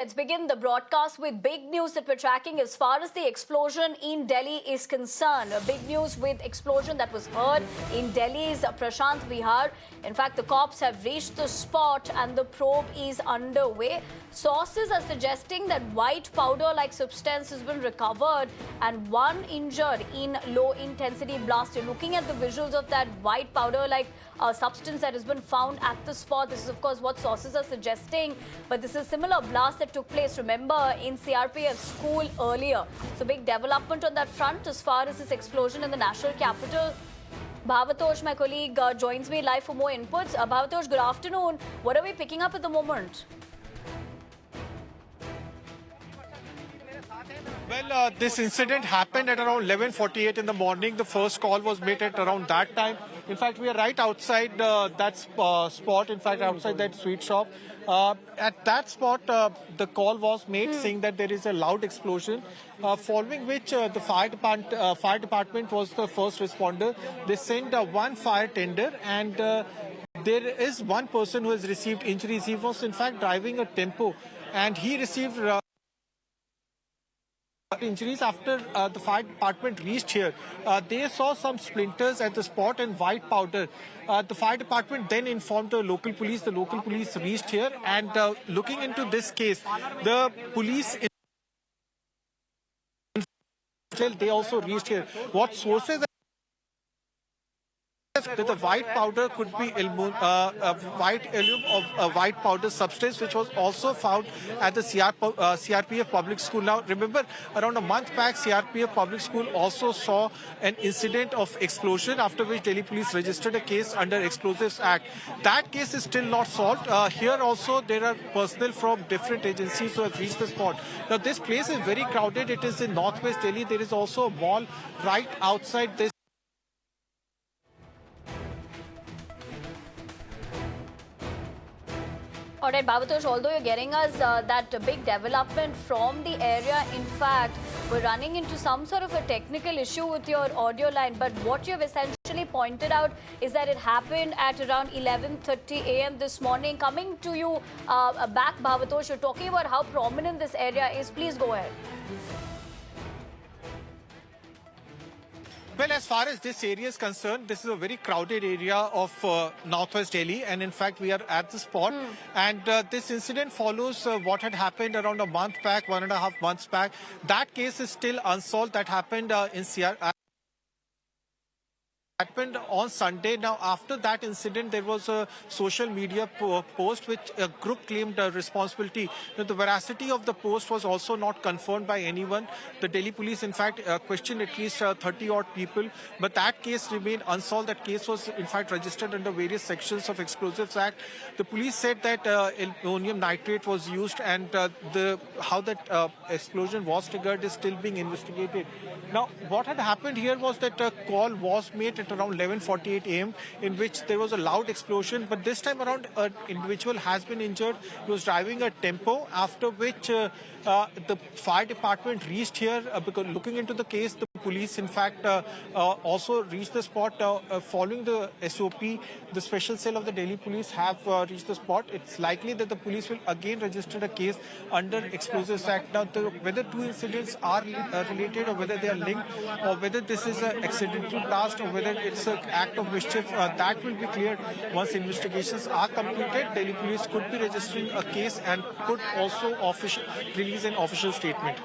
Let's begin the broadcast with big news that we're tracking as far as the explosion in Delhi is concerned. A big news with explosion that was heard in Delhi's Prashant Vihar. In fact, the cops have reached the spot and the probe is underway. Sources are suggesting that white powder-like substance has been recovered and one injured in low-intensity blast. You're looking at the visuals of that white powder-like substance that has been found at the spot. This is, of course, what sources are suggesting. But this is a similar blast that took place, remember, in CRPF school earlier. So big development on that front as far as this explosion in the national capital. Bhavatosh, my colleague, joins me live for more inputs. Bhavatosh, good afternoon. What are we picking up at the moment? Well, this incident happened at around 11:48 in the morning. The first call was made at around that time. In fact, we are right outside that spot, in fact, outside that sweet shop. At that spot, the call was made saying that there is a loud explosion, following which the fire department was the first responder. They sent one fire tender and there is one person who has received injuries. He was, in fact, driving a tempo and he received injuries after the fire department reached here. They saw some splinters at the spot and white powder. The fire department then informed the local police. The local police reached here and looking into this case, the police they also reached here. What sources that the white powder could be white powder substance, which was also found at the CRPF public school. Now, remember, around a month back, CRPF public school also saw an incident of explosion, after which Delhi police registered a case under Explosives Act. That case is still not solved. Here also, there are personnel from different agencies who have reached the spot. Now, this place is very crowded. It is in northwest Delhi. There is also a mall right outside this. All right, Bhavatosh, although you're getting us that big development from the area, in fact, we're running into some sort of a technical issue with your audio line. But what you've essentially pointed out is that it happened at around 11:30 a.m. this morning. Coming to you back, Bhavatosh, you're talking about how prominent this area is. Please go ahead. Well, as far as this area is concerned, this is a very crowded area of northwest Delhi, and in fact, we are at the spot. And this incident follows what had happened around a month back, 1.5 months back. That case is still unsolved. That happened happened on Sunday. Now, after that incident, there was a social media post which a group claimed responsibility. Now, the veracity of the post was also not confirmed by anyone. The Delhi police, in fact, questioned at least 30-odd people, but that case remained unsolved. That case was, in fact, registered under various sections of Explosives Act. The police said that ammonium nitrate was used, and how that explosion was triggered is still being investigated. Now, what had happened here was that a call was made at around 11:48 a.m. in which there was a loud explosion, but this time around an individual has been injured. He was driving a tempo, after which the fire department reached here because looking into the case, the police, in fact, also reached the spot. Following the SOP, the special cell of the Delhi police have reached the spot. It's likely that the police will again register a case under Explosives Act. Now, whether two incidents are related or whether they are linked, or whether this is an accidental blast or whether it's an act of mischief, that will be cleared once investigations are completed. Delhi police could be registering a case and could also release an official statement.